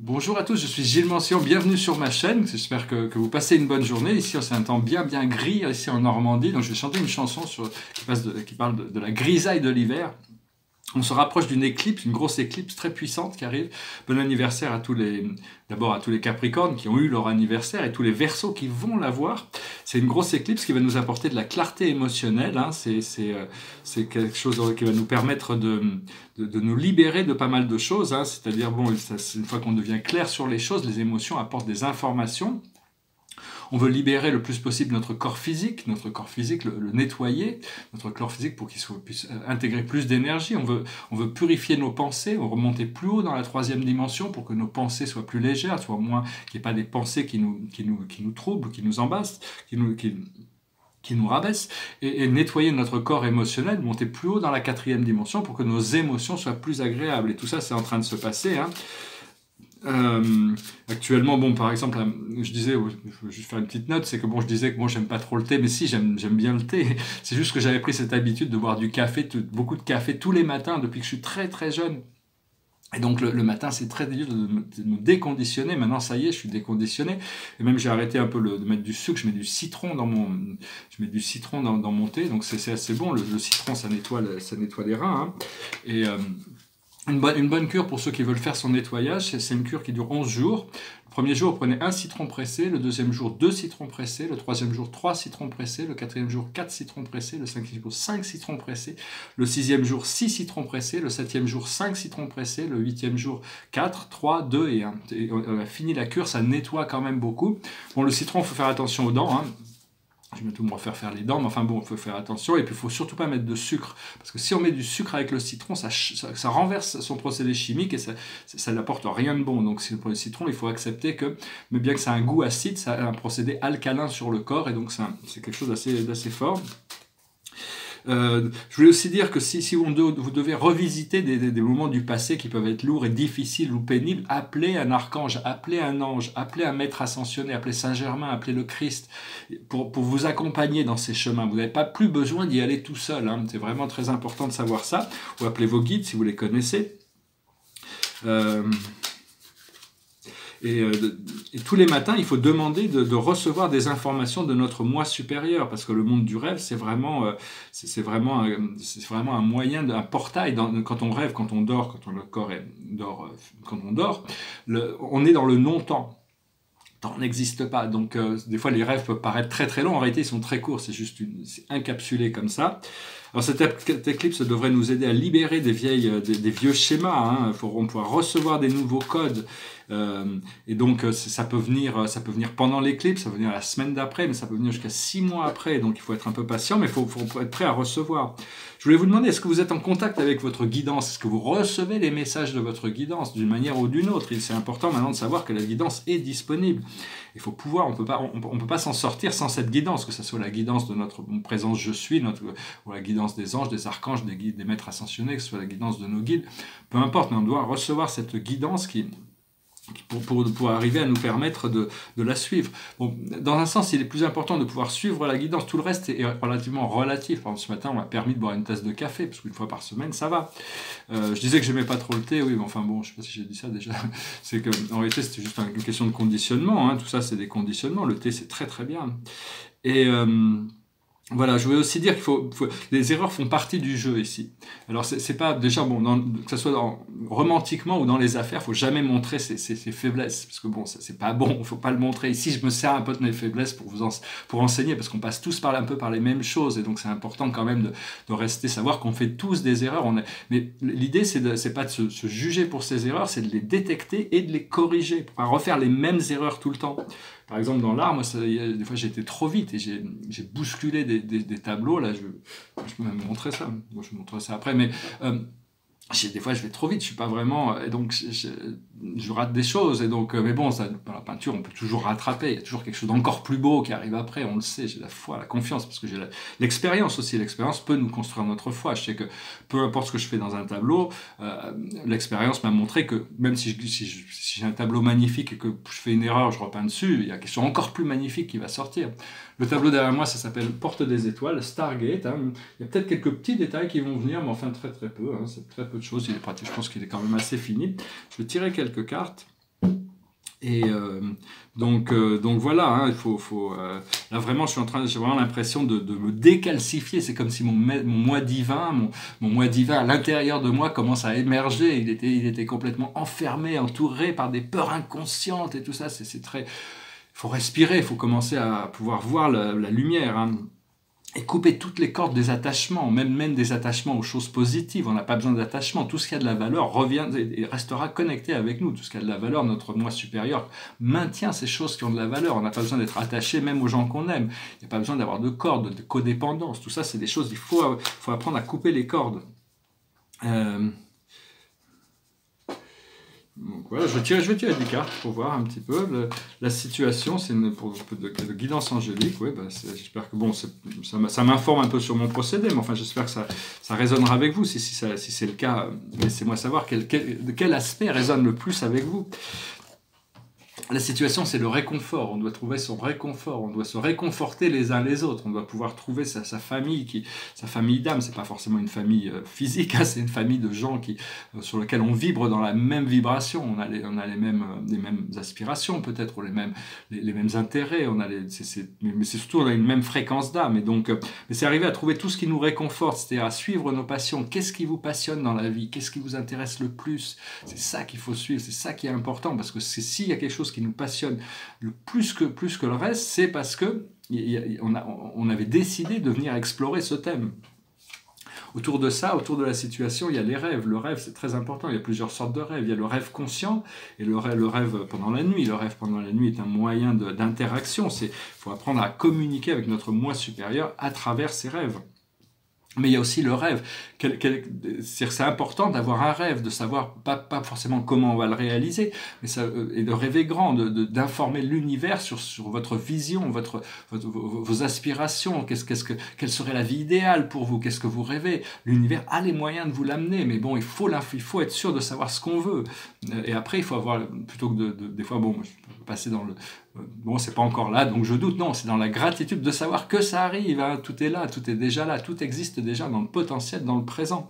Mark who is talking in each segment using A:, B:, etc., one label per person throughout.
A: Bonjour à tous, je suis Gilles Mention, bienvenue sur ma chaîne, j'espère que vous passez une bonne journée. Ici c'est un temps bien gris, ici en Normandie, donc je vais chanter une chanson qui parle de la grisaille de l'hiver. On se rapproche d'une éclipse, une grosse éclipse très puissante qui arrive. Bon anniversaire à d'abord à tous les Capricornes qui ont eu leur anniversaire et tous les Verseaux qui vont l'avoir. C'est une grosse éclipse qui va nous apporter de la clarté émotionnelle. Hein. C'est quelque chose qui va nous permettre de nous libérer de pas mal de choses. Hein. C'est-à-dire, bon, une fois qu'on devient clair sur les choses, les émotions apportent des informations. On veut libérer le plus possible notre corps physique, le nettoyer, notre corps physique pour qu'il puisse intégrer plus d'énergie. On veut purifier nos pensées, on veut remonter plus haut dans la troisième dimension pour que nos pensées soient plus légères, soient moins, qu'il n'y ait pas des pensées qui nous troublent, qui nous embassent, qui nous rabaissent, et nettoyer notre corps émotionnel, monter plus haut dans la quatrième dimension pour que nos émotions soient plus agréables. Et tout ça, c'est en train de se passer, hein. Actuellement, bon, par exemple, je disais, je vais juste faire une petite note, c'est que bon, je disais que moi j'aime pas trop le thé, mais si, j'aime bien le thé. C'est juste que j'avais pris cette habitude de boire du café, beaucoup de café tous les matins depuis que je suis très jeune. Et donc le matin, c'est très dur de me déconditionner. Maintenant, ça y est, je suis déconditionné. Et même j'ai arrêté un peu de mettre du sucre. Je mets du citron dans mon thé. Donc c'est assez bon. Le citron, ça nettoie les reins. Hein. Et une bonne cure pour ceux qui veulent faire son nettoyage, c'est une cure qui dure 11 jours. Le premier jour, vous prenez 1 citron pressé, le deuxième jour, 2 citrons pressés, le troisième jour, 3 citrons pressés, le quatrième jour, 4 citrons pressés, le cinquième jour, 5 citrons pressés, le sixième jour, 6 citrons pressés, le septième jour, 5 citrons pressés, le huitième jour, 4, 3, 2 et 1. Et on a fini la cure, ça nettoie quand même beaucoup. Bon, le citron, il faut faire attention aux dents, hein. Je vais tout me refaire faire les dents, mais enfin bon, il faut faire attention. Et puis, il faut surtout pas mettre de sucre. Parce que si on met du sucre avec le citron, ça renverse son procédé chimique et ça n'apporte rien de bon. Donc, pour le citron, il faut accepter que, mais bien que ça a un goût acide, ça a un procédé alcalin sur le corps. Et donc, c'est quelque chose d'assez fort. Je voulais aussi dire que si vous devez revisiter des moments du passé qui peuvent être lourds et difficiles ou pénibles, appelez un archange, appelez un ange, appelez un maître ascensionné, appelez Saint-Germain, appelez le Christ, pour vous accompagner dans ces chemins. Vous n'avez pas plus besoin d'y aller tout seul, hein. C'est vraiment très important de savoir ça. Ou appelez vos guides si vous les connaissez. Et tous les matins, il faut demander de recevoir des informations de notre moi supérieur, parce que le monde du rêve, c'est vraiment un moyen, un portail. Quand on rêve, quand on dort, quand le corps dort, quand on dort, on est dans le non-temps. Le temps n'existe pas, donc des fois les rêves peuvent paraître très longs, en réalité ils sont très courts, c'est encapsulé comme ça. Alors cette éclipse devrait nous aider à libérer des vieux schémas, hein. On pourra recevoir des nouveaux codes, et donc ça peut venir pendant l'éclipse, ça peut venir la semaine d'après, mais ça peut venir jusqu'à 6 mois après, donc il faut être un peu patient, mais il faut être prêt à recevoir. Je voulais vous demander, est-ce que vous êtes en contact avec votre guidance? Est-ce que vous recevez les messages de votre guidance d'une manière ou d'une autre? C'est important maintenant de savoir que la guidance est disponible. Il faut pouvoir, on peut pas s'en sortir sans cette guidance, que ce soit la guidance de notre présence je suis, ou la guidance des anges, des archanges, des guides, des maîtres ascensionnés, que ce soit la guidance de nos guides, peu importe, mais on doit recevoir cette guidance pour arriver à nous permettre de la suivre. Bon, dans un sens, il est plus important de pouvoir suivre la guidance. Tout le reste est relativement relatif. Par exemple, ce matin, on m'a permis de boire une tasse de café, parce qu'une fois par semaine, ça va. Je disais que j'aimais pas trop le thé, oui, mais enfin bon, je sais pas si j'ai dit ça déjà. C'est que en réalité, c'était juste une question de conditionnement, hein. Tout ça, c'est des conditionnements. Le thé, c'est très bien. Et voilà, je voulais aussi dire les erreurs font partie du jeu ici. Alors c'est pas déjà bon, que ce soit romantiquement ou dans les affaires, faut jamais montrer ses faiblesses, parce que bon, ça c'est pas bon, faut pas le montrer. Ici, je me sers un peu de mes faiblesses pour enseigner, parce qu'on passe tous un peu par les mêmes choses, et donc c'est important quand même de rester, savoir qu'on fait tous des erreurs. Mais l'idée c'est pas de se juger pour ces erreurs, c'est de les détecter et de les corriger, pour pas refaire les mêmes erreurs tout le temps. Par exemple, dans l'art, moi, des fois, j'ai été trop vite et j'ai bousculé des tableaux. Là, je peux même montrer ça. Moi, je vous montrerai ça après. Mais des fois, je vais trop vite. Je suis pas vraiment... Et donc, je rate des choses. Et donc, mais bon, dans la peinture, on peut toujours rattraper. Il y a toujours quelque chose d'encore plus beau qui arrive après. On le sait. J'ai la foi, la confiance, parce que j'ai l'expérience aussi. L'expérience peut nous construire notre foi. Je sais que peu importe ce que je fais dans un tableau, l'expérience m'a montré que même si j'ai un tableau magnifique et que je fais une erreur, je repeins dessus, il y a quelque chose encore plus magnifique qui va sortir. Le tableau derrière moi, ça s'appelle Porte des étoiles, Stargate, hein. Il y a peut-être quelques petits détails qui vont venir, mais enfin très peu, hein. C'est très peu de choses. Il est pratique, je pense qu'il est quand même assez fini. Je vais tirer quelques cartes. Et donc voilà, hein, là vraiment, j'ai vraiment l'impression de me décalcifier. C'est comme si mon moi divin, mon moi divin à l'intérieur de moi commence à émerger. Il était complètement enfermé, entouré par des peurs inconscientes et tout ça. C'est très, il faut respirer, il faut commencer à pouvoir voir la lumière, hein. Et couper toutes les cordes des attachements, même des attachements aux choses positives. On n'a pas besoin d'attachement. Tout ce qui a de la valeur revient et restera connecté avec nous. Tout ce qui a de la valeur, notre moi supérieur maintient ces choses qui ont de la valeur. On n'a pas besoin d'être attaché même aux gens qu'on aime. Il n'y a pas besoin d'avoir de cordes, de codépendance. Tout ça, c'est des choses, il faut apprendre à couper les cordes. Donc voilà, je vais tirer des cartes pour voir un petit peu la situation. C'est pour un peu de guidance angélique. Ouais, bah j'espère que bon, ça m'informe un peu sur mon procédé, mais enfin j'espère que ça résonnera avec vous. Si c'est le cas, laissez-moi savoir de quel aspect résonne le plus avec vous. La situation, c'est le réconfort. On doit trouver son réconfort. On doit se réconforter les uns les autres. On doit pouvoir trouver sa famille, sa famille d'âme. C'est pas forcément une famille physique, hein, c'est une famille de gens sur lesquels on vibre dans la même vibration. On a les mêmes aspirations peut-être, ou les mêmes intérêts. Mais c'est surtout on a une même fréquence d'âme. Et donc, mais c'est arriver à trouver tout ce qui nous réconforte, c'est-à-dire à suivre nos passions. Qu'est-ce qui vous passionne dans la vie? Qu'est-ce qui vous intéresse le plus? C'est ça qu'il faut suivre. C'est ça qui est important, parce que s'il y a quelque chose qui nous passionne le plus que le reste, c'est parce que on avait décidé de venir explorer ce thème. Autour de ça, autour de la situation, il y a les rêves. Le rêve, c'est très important. Il y a plusieurs sortes de rêves. Il y a le rêve conscient et le rêve pendant la nuit. Le rêve pendant la nuit est un moyen d'interaction. Il faut apprendre à communiquer avec notre moi supérieur à travers ces rêves. Mais il y a aussi le rêve. C'est important d'avoir un rêve, de savoir pas forcément comment on va le réaliser, mais et de rêver grand, d'informer l'univers sur votre vision, vos aspirations. Quelle serait la vie idéale pour vous? Qu'est-ce que vous rêvez? L'univers a les moyens de vous l'amener, mais bon, il faut être sûr de savoir ce qu'on veut. Et après, il faut avoir, plutôt que des fois, bon, je peux passer dans le bon, c'est pas encore là, donc je doute. Non, c'est dans la gratitude de savoir que ça arrive, hein. Tout est là, tout est déjà là, tout existe déjà dans le potentiel, dans le présent.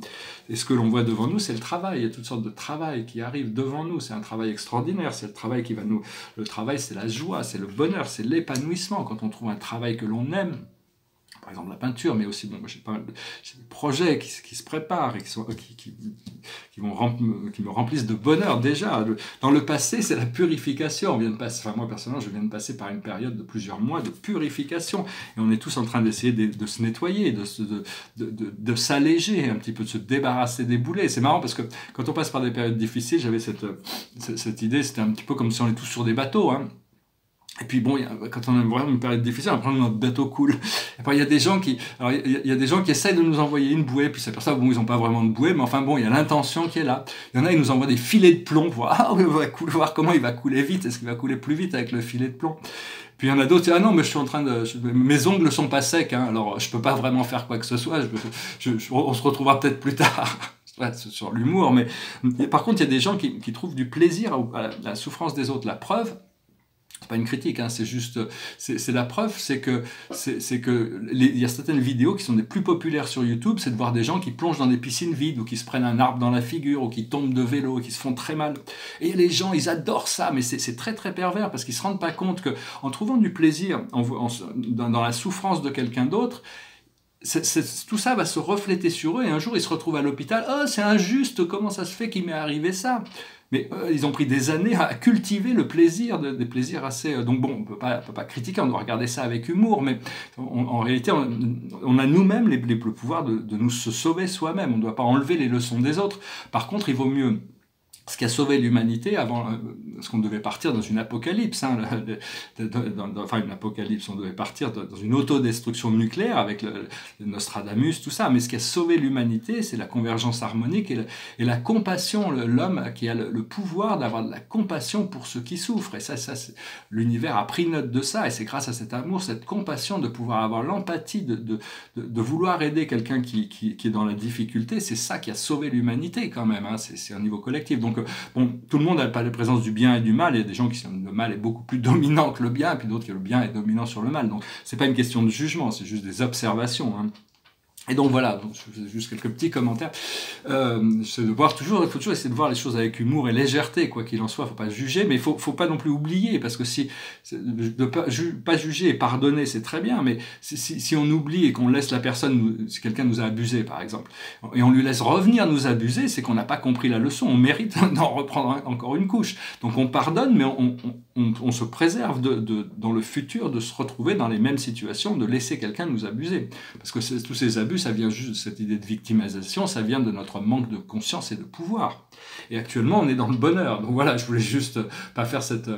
A: Et ce que l'on voit devant nous, c'est le travail. Il y a toutes sortes de travail qui arrivent devant nous. C'est un travail extraordinaire. C'est le travail qui va nous... Le travail, c'est la joie, c'est le bonheur, c'est l'épanouissement. Quand on trouve un travail que l'on aime, par exemple la peinture, mais aussi, bon, j'ai des projets qui se préparent et qui me remplissent de bonheur déjà. Dans le passé, c'est la purification. On vient de passer, enfin moi personnellement, je viens de passer par une période de plusieurs mois de purification. Et on est tous en train d'essayer de se nettoyer, de s'alléger un petit peu, de se débarrasser des boulets. C'est marrant parce que quand on passe par des périodes difficiles, j'avais cette idée, c'était un petit peu comme si on est tous sur des bateaux, hein. Et puis bon, quand on a vraiment une période difficile, on prend notre bateau cool. Après, il y a des gens qui essayent de nous envoyer une bouée, puis c'est pour ça, bon, ils n'ont pas vraiment de bouée, mais enfin bon, il y a l'intention qui est là. Il y en a, ils nous envoient des filets de plomb pour voir comment il va couler vite. Est-ce qu'il va couler plus vite avec le filet de plomb? Puis il y en a d'autres, ah non, mais mes ongles sont pas secs, hein, alors je peux pas vraiment faire quoi que ce soit. On se retrouvera peut-être plus tard. Sur l'humour, mais par contre, il y a des gens qui trouvent du plaisir à la souffrance des autres. La preuve, c'est pas une critique, hein, c'est juste, c'est la preuve, il y a certaines vidéos qui sont des plus populaires sur YouTube, c'est de voir des gens qui plongent dans des piscines vides, ou qui se prennent un arbre dans la figure, ou qui tombent de vélo, ou qui se font très mal. Et les gens, ils adorent ça, mais c'est très très pervers, parce qu'ils se rendent pas compte que, en trouvant du plaisir dans la souffrance de quelqu'un d'autre, tout ça va se refléter sur eux, et un jour ils se retrouvent à l'hôpital. Oh, c'est injuste, comment ça se fait qu'il m'est arrivé ça? Mais ils ont pris des années à cultiver le plaisir, des plaisirs assez... donc bon, on peut pas critiquer, on doit regarder ça avec humour, mais en réalité, on a nous-mêmes le pouvoir de nous se sauver soi-même. On ne doit pas enlever les leçons des autres. Par contre, il vaut mieux... Ce qui a sauvé l'humanité avant, parce qu'on devait partir dans une apocalypse, hein, enfin une apocalypse, on devait partir dans une autodestruction nucléaire avec le Nostradamus, tout ça, mais ce qui a sauvé l'humanité, c'est la convergence harmonique et la compassion, l'homme qui a le pouvoir d'avoir de la compassion pour ceux qui souffrent, et ça l'univers a pris note de ça, et c'est grâce à cet amour, cette compassion, de pouvoir avoir l'empathie, de vouloir aider quelqu'un qui est dans la difficulté, c'est ça qui a sauvé l'humanité quand même, hein, c'est un niveau collectif. Donc bon, tout le monde n'a pas la présence du bien et du mal. Il y a des gens qui sont le mal est beaucoup plus dominant que le bien, et puis d'autres qui le bien est dominant sur le mal. Donc c'est pas une question de jugement, c'est juste des observations, hein. Et donc voilà, donc, je fais juste quelques petits commentaires. C'est de voir toujours, il faut toujours essayer de voir les choses avec humour et légèreté, quoi qu'il en soit. Faut pas juger, mais faut pas non plus oublier, parce que si de pas juger et pardonner, c'est très bien, mais si on oublie et qu'on laisse la personne, si quelqu'un nous a abusé, par exemple, et on lui laisse revenir nous abuser, c'est qu'on n'a pas compris la leçon. On mérite d'en reprendre encore une couche. Donc on pardonne, mais on se préserve dans le futur de se retrouver dans les mêmes situations, de laisser quelqu'un nous abuser, parce que tous ces abus, ça vient juste de cette idée de victimisation, ça vient de notre manque de conscience et de pouvoir. Et actuellement, on est dans le bonheur. Donc voilà, je voulais juste pas faire cette...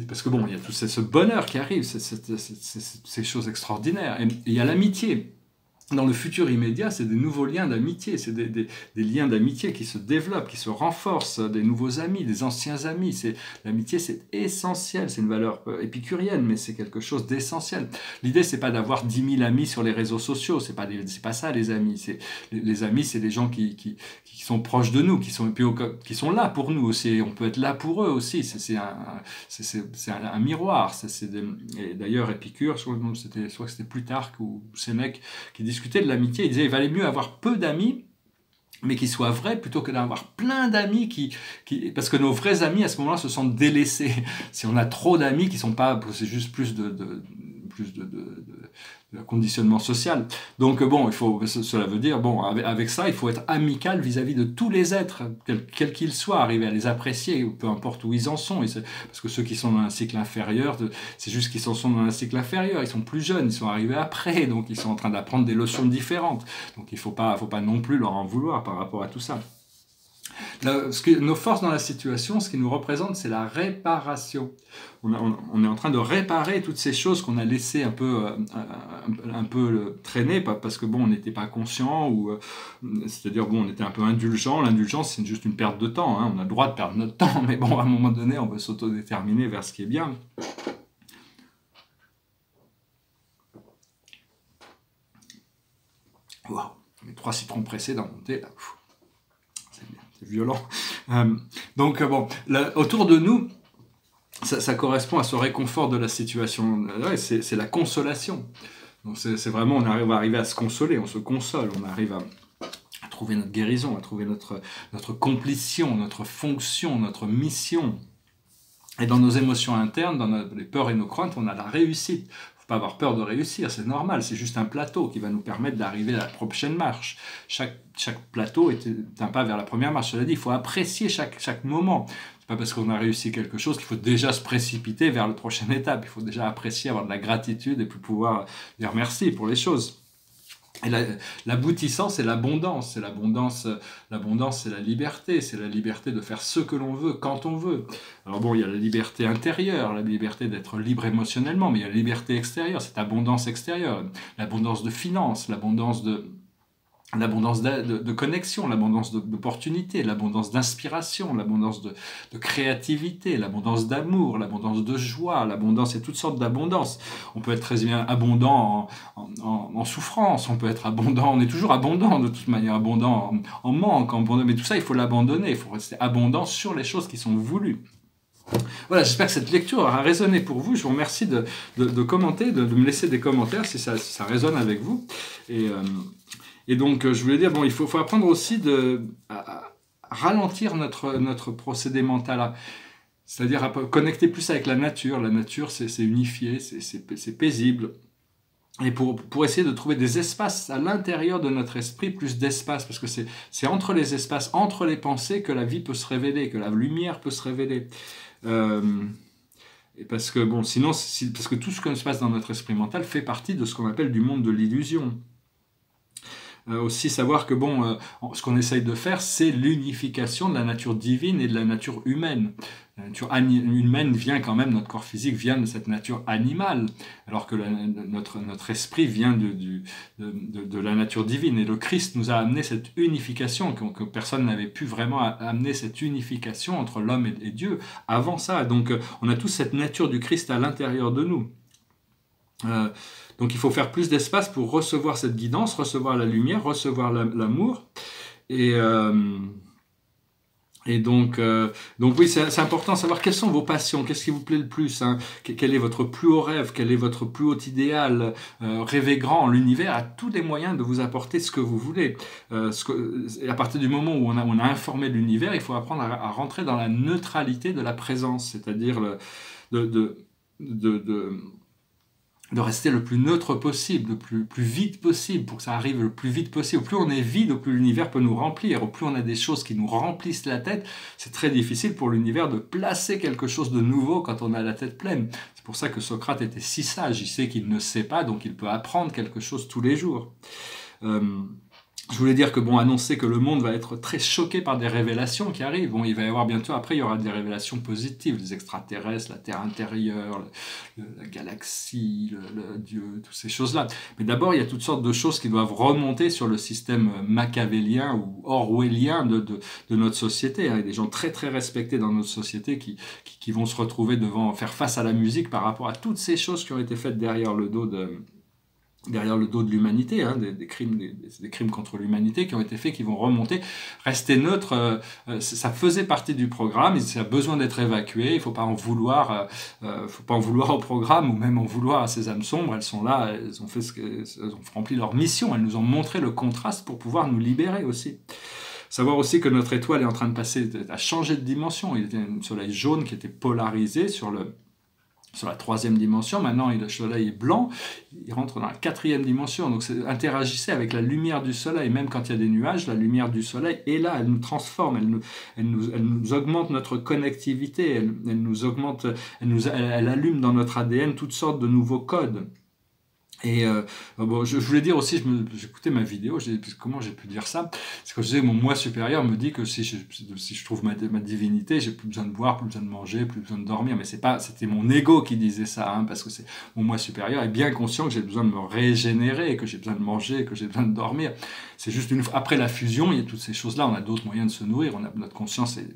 A: parce que bon, il y a tout ce bonheur qui arrive, ces choses extraordinaires. Et il y a l'amitié. Dans le futur immédiat, c'est des nouveaux liens d'amitié, c'est des liens d'amitié qui se développent, qui se renforcent, des nouveaux amis, des anciens amis. L'amitié, c'est essentiel, c'est une valeur épicurienne, mais c'est quelque chose d'essentiel. L'idée, c'est pas d'avoir 10 000 amis sur les réseaux sociaux, c'est pas ça les amis. Les amis, c'est les gens qui sont proches de nous, qui sont là pour nous aussi. On peut être là pour eux aussi. C'est un miroir. Et d'ailleurs, Épicure, soit c'était Plutarque ou Sénèque, qui discutait de l'amitié, il disait il valait mieux avoir peu d'amis, mais qui soient vrais, plutôt que d'avoir plein d'amis parce que nos vrais amis à ce moment-là se sentent délaissés. Si on a trop d'amis qui sont pas, c'est juste plus de conditionnement social. Donc bon, cela veut dire, bon, avec ça, il faut être amical vis-à-vis de tous les êtres, quels qu'ils soient, arriver à les apprécier, peu importe où ils en sont. Parce que ceux qui sont dans un cycle inférieur, c'est juste qu'ils en sont dans un cycle inférieur, ils sont plus jeunes, ils sont arrivés après, donc ils sont en train d'apprendre des leçons différentes. Donc il faut pas non plus leur en vouloir par rapport à tout ça. Nos forces dans la situation, ce qui nous représente, c'est la réparation. On est en train de réparer toutes ces choses qu'on a laissées un peu traîner, parce que bon, on n'était pas conscient, c'est-à-dire bon, on était un peu indulgent. L'indulgence, c'est juste une perte de temps. Hein. On a le droit de perdre notre temps, mais bon, à un moment donné, on veut s'autodéterminer vers ce qui est bien. Wow, les 3 citrons pressés dans mon thé, là. C'est violent. Donc bon, autour de nous, ça correspond à ce réconfort de la situation. Ouais, c'est la consolation. Donc c'est vraiment, on va arriver à se consoler, on se console, on arrive à trouver notre guérison, à trouver notre complétion, notre fonction, notre mission. Et dans nos émotions internes, dans les peurs et nos craintes, on a la réussite. Pas avoir peur de réussir, c'est normal, c'est juste un plateau qui va nous permettre d'arriver à la prochaine marche. Chaque plateau est un pas vers la première marche. Cela dit, il faut apprécier chaque moment. C'est pas parce qu'on a réussi quelque chose qu'il faut déjà se précipiter vers la prochaine étape. Il faut déjà apprécier, avoir de la gratitude et puis pouvoir dire merci pour les choses. Et l'aboutissant, c'est l'abondance. L'abondance, c'est la liberté de faire ce que l'on veut, quand on veut. Alors bon, il y a la liberté intérieure, la liberté d'être libre émotionnellement, mais il y a la liberté extérieure, cette abondance extérieure, l'abondance de finances, l'abondance de connexion, l'abondance d'opportunités, l'abondance d'inspiration, l'abondance de créativité, l'abondance d'amour, l'abondance de joie, l'abondance, il y a toutes sortes d'abondances. On peut être très bien abondant en souffrance, on peut être abondant, on est toujours abondant de toute manière, abondant en manque, mais tout ça il faut l'abandonner, il faut rester abondant sur les choses qui sont voulues. Voilà, j'espère que cette lecture aura résonné pour vous. Je vous remercie de commenter, de me laisser des commentaires si ça résonne avec vous. Et donc, je voulais dire, bon, il faut apprendre aussi à ralentir notre procédé mental, c'est-à-dire à connecter plus avec la nature. La nature, c'est unifié, c'est paisible. Et pour essayer de trouver des espaces à l'intérieur de notre esprit, plus d'espace, parce que c'est entre les espaces, entre les pensées que la vie peut se révéler, que la lumière peut se révéler. Et parce que, bon, sinon, parce que tout ce qui se passe dans notre esprit mental fait partie de ce qu'on appelle du monde de l'illusion. Aussi savoir que bon, ce qu'on essaye de faire, c'est l'unification de la nature divine et de la nature humaine. La nature humaine vient quand même, notre corps physique vient de cette nature animale, alors que notre esprit vient de la nature divine. Et le Christ nous a amené cette unification, que personne n'avait pu vraiment amener cette unification entre l'homme et Dieu avant ça. Donc on a tous cette nature du Christ à l'intérieur de nous. Donc il faut faire plus d'espace pour recevoir cette guidance, recevoir la lumière, recevoir l'amour. Et Et donc oui, c'est important de savoir quelles sont vos passions, qu'est-ce qui vous plaît le plus, hein, quel est votre plus haut rêve, quel est votre plus haut idéal. Rêver grand, l'univers a tous les moyens de vous apporter ce que vous voulez. Et à partir du moment où on a informé l'univers, il faut apprendre à rentrer dans la neutralité de la présence, c'est-à-dire de, de, de, de rester le plus neutre possible, le plus vite possible, pour que ça arrive le plus vite possible. Au plus on est vide, au plus l'univers peut nous remplir. Au plus on a des choses qui nous remplissent la tête, c'est très difficile pour l'univers de placer quelque chose de nouveau quand on a la tête pleine. C'est pour ça que Socrate était si sage. Il sait qu'il ne sait pas, donc il peut apprendre quelque chose tous les jours. Je voulais dire que, bon, annoncer que le monde va être très choqué par des révélations qui arrivent. Bon, il va y avoir bientôt, après, il y aura des révélations positives, les extraterrestres, la Terre intérieure, la galaxie, Dieu, toutes ces choses-là. Mais d'abord, il y a toutes sortes de choses qui doivent remonter sur le système machiavélien ou orwellien de notre société. Il y a des gens très, très respectés dans notre société qui vont se retrouver devant faire face à la musique par rapport à toutes ces choses qui ont été faites derrière le dos de l'humanité, hein, des crimes contre l'humanité qui ont été faits, qui vont remonter. Rester neutre, ça faisait partie du programme, ça a besoin d'être évacué, il faut pas en vouloir au programme, ou même en vouloir à ces âmes sombres. Elles sont là, elles ont rempli leur mission, elles nous ont montré le contraste pour pouvoir nous libérer aussi. Savoir aussi que notre étoile est en train de passer, à changer de dimension. Il y avait un soleil jaune qui était polarisé sur la troisième dimension. Maintenant, le soleil est blanc, il rentre dans la quatrième dimension. Donc, interagissez avec la lumière du soleil. Même quand il y a des nuages, la lumière du soleil est là, elle nous transforme, elle nous augmente notre connectivité, elle nous augmente, elle allume dans notre ADN toutes sortes de nouveaux codes. Et bon, je voulais dire aussi, j'écoutais ma vidéo, comment j'ai pu dire ça? C'est que je disais, mon moi supérieur me dit que si je trouve ma divinité, j'ai plus besoin de boire, plus besoin de manger, plus besoin de dormir. Mais c'était mon ego qui disait ça, hein, parce que mon moi supérieur est bien conscient que j'ai besoin de me régénérer, que j'ai besoin de manger, que j'ai besoin de dormir. C'est juste après la fusion, il y a toutes ces choses-là, on a d'autres moyens de se nourrir, notre conscience est...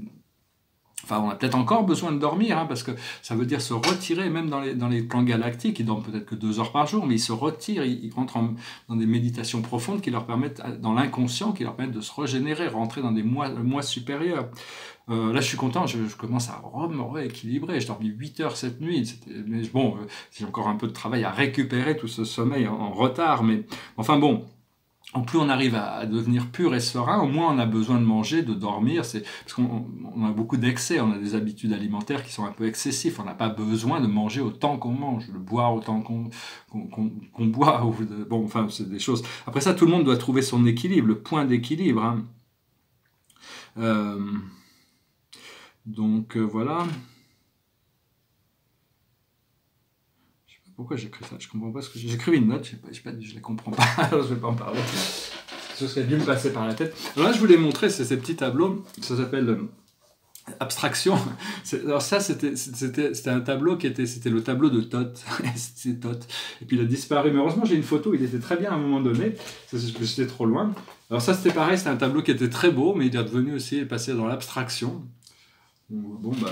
A: Enfin, on a peut-être encore besoin de dormir, hein, parce que ça veut dire se retirer, même dans les plans galactiques, ils dorment peut-être que 2 heures par jour, mais ils se retirent, ils rentrent dans des méditations profondes qui leur permettent, dans l'inconscient, qui leur permettent de se régénérer, rentrer dans des mois supérieurs. Là, je suis content, je commence à me rééquilibrer. Je dormis 8 heures cette nuit, mais bon, j'ai encore un peu de travail à récupérer tout ce sommeil en retard, mais enfin bon. Plus on arrive à devenir pur et serein, au moins on a besoin de manger, de dormir, parce qu'on a beaucoup d'excès, on a des habitudes alimentaires qui sont un peu excessives, on n'a pas besoin de manger autant qu'on mange, de boire autant qu'on boit, bon, enfin, c'est des choses. Après ça, tout le monde doit trouver son équilibre, le point d'équilibre, hein. Donc voilà. Pourquoi j'ai écrit ça? Je comprends pas ce que j'ai écrit. Une note, je la comprends pas, alors je vais pas en parler. Ce serait dû me passer par la tête. Alors là, je voulais montrer ces petits tableaux. Ça s'appelle Abstraction. Alors ça, c'était un tableau c'était le tableau de Thoth. C'est Thoth. Et puis il a disparu. Mais heureusement, j'ai une photo. Il était très bien à un moment donné. J'étais trop loin. Alors ça, c'était pareil. C'était un tableau qui était très beau, mais il est devenu aussi passé dans l'abstraction. Bon, bah...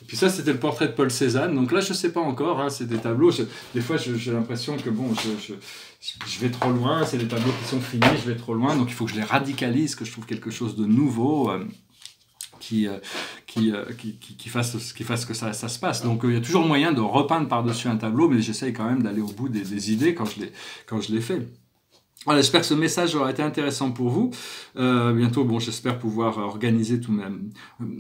A: Et puis ça, c'était le portrait de Paul Cézanne. Donc là, je ne sais pas encore, hein, c'est des tableaux. Des fois, j'ai l'impression que bon, je vais trop loin. C'est des tableaux qui sont finis, je vais trop loin. Donc il faut que je les radicalise, que je trouve quelque chose de nouveau qui fasse que ça se passe. Donc il y a toujours moyen de repeindre par-dessus un tableau, mais j'essaye quand même d'aller au bout des idées quand je les fais. Voilà, j'espère que ce message aura été intéressant pour vous. Bientôt, bon, j'espère pouvoir organiser tout même.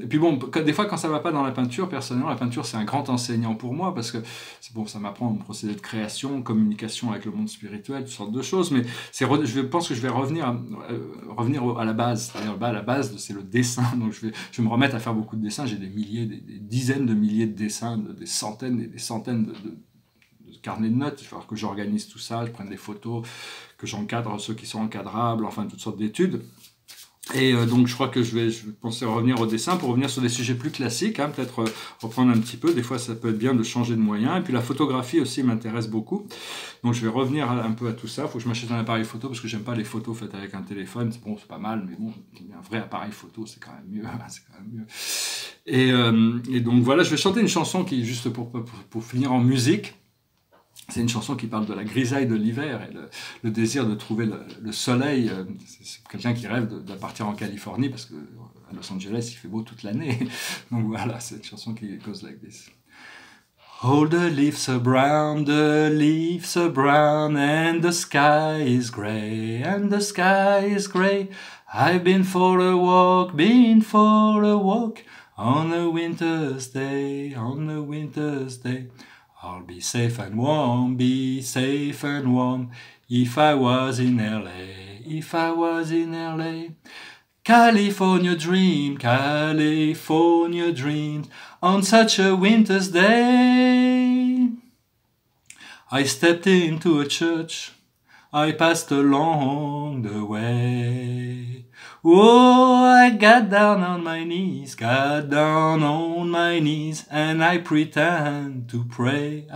A: Et puis bon, des fois, quand ça va pas dans la peinture, personnellement, la peinture, c'est un grand enseignant pour moi, parce que bon, ça m'apprend un procédé de création, communication avec le monde spirituel, toutes sortes de choses, mais je pense que je vais revenir à la base. C'est-à-dire, à la base, c'est le dessin. Donc, je vais me remettre à faire beaucoup de dessins. J'ai des dizaines de milliers de dessins, des centaines et des centaines de carnet de notes. Il va falloir que j'organise tout ça, je prenne des photos, que j'encadre ceux qui sont encadrables, enfin toutes sortes d'études. Et donc je crois que je vais penser à revenir au dessin pour revenir sur des sujets plus classiques, hein, peut-être reprendre un petit peu, des fois ça peut être bien de changer de moyen. Et puis la photographie aussi m'intéresse beaucoup, donc je vais revenir un peu à tout ça. Il faut que je m'achète un appareil photo parce que j'aime pas les photos faites avec un téléphone. Bon, c'est pas mal, mais bon, un vrai appareil photo c'est quand même mieux. C'est quand même mieux. Et donc voilà, je vais chanter une chanson qui est juste pour finir en musique. C'est une chanson qui parle de la grisaille de l'hiver et le désir de trouver le soleil. C'est quelqu'un qui rêve de partir en Californie parce que À Los Angeles, il fait beau toute l'année. Donc voilà, c'est une chanson qui goes like this. All the leaves are brown, and the sky is grey, and the sky is grey. I've been for a walk, on a winter's day, on a winter's day. I'll be safe and warm, if I was in LA, if I was in LA. California dreams, on such a winter's day. I stepped into a church, I passed along the way. Oh, I got down on my knees, and I pretend to pray,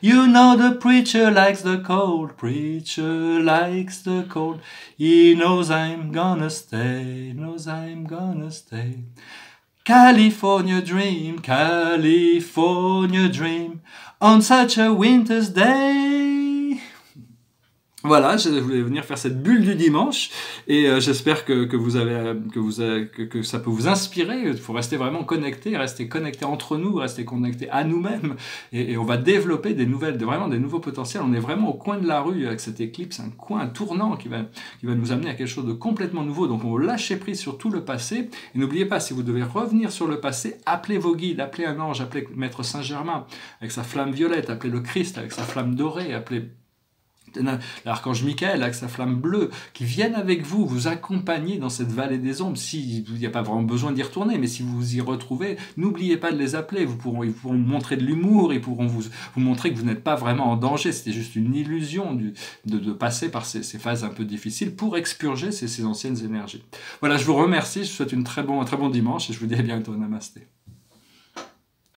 A: You know the preacher likes the cold, He knows I'm gonna stay, California dream, on such a winter's day. Voilà, je voulais venir faire cette bulle du dimanche et j'espère que ça peut vous inspirer. Il faut rester vraiment connecté, rester connecté entre nous, rester connecté à nous-mêmes et on va développer vraiment des nouveaux potentiels. On est vraiment au coin de la rue avec cette éclipse, un tournant qui va nous amener à quelque chose de complètement nouveau. Donc on va lâcher prise sur tout le passé et n'oubliez pas, si vous devez revenir sur le passé, appelez vos guides, appelez un ange, appelez Maître Saint-Germain avec sa flamme violette, appelez le Christ avec sa flamme dorée, appelez l'archange Michael avec sa flamme bleue, qui viennent avec vous, vous accompagner dans cette vallée des ombres. Il n'y a pas vraiment besoin d'y retourner, mais si vous vous y retrouvez, n'oubliez pas de les appeler. Ils pourront vous montrer de l'humour, ils pourront vous montrer que vous n'êtes pas vraiment en danger. C'était juste une illusion de passer par ces phases un peu difficiles pour expurger ces anciennes énergies. Voilà, je vous remercie, je vous souhaite un très bon dimanche et je vous dis à bientôt. Namasté.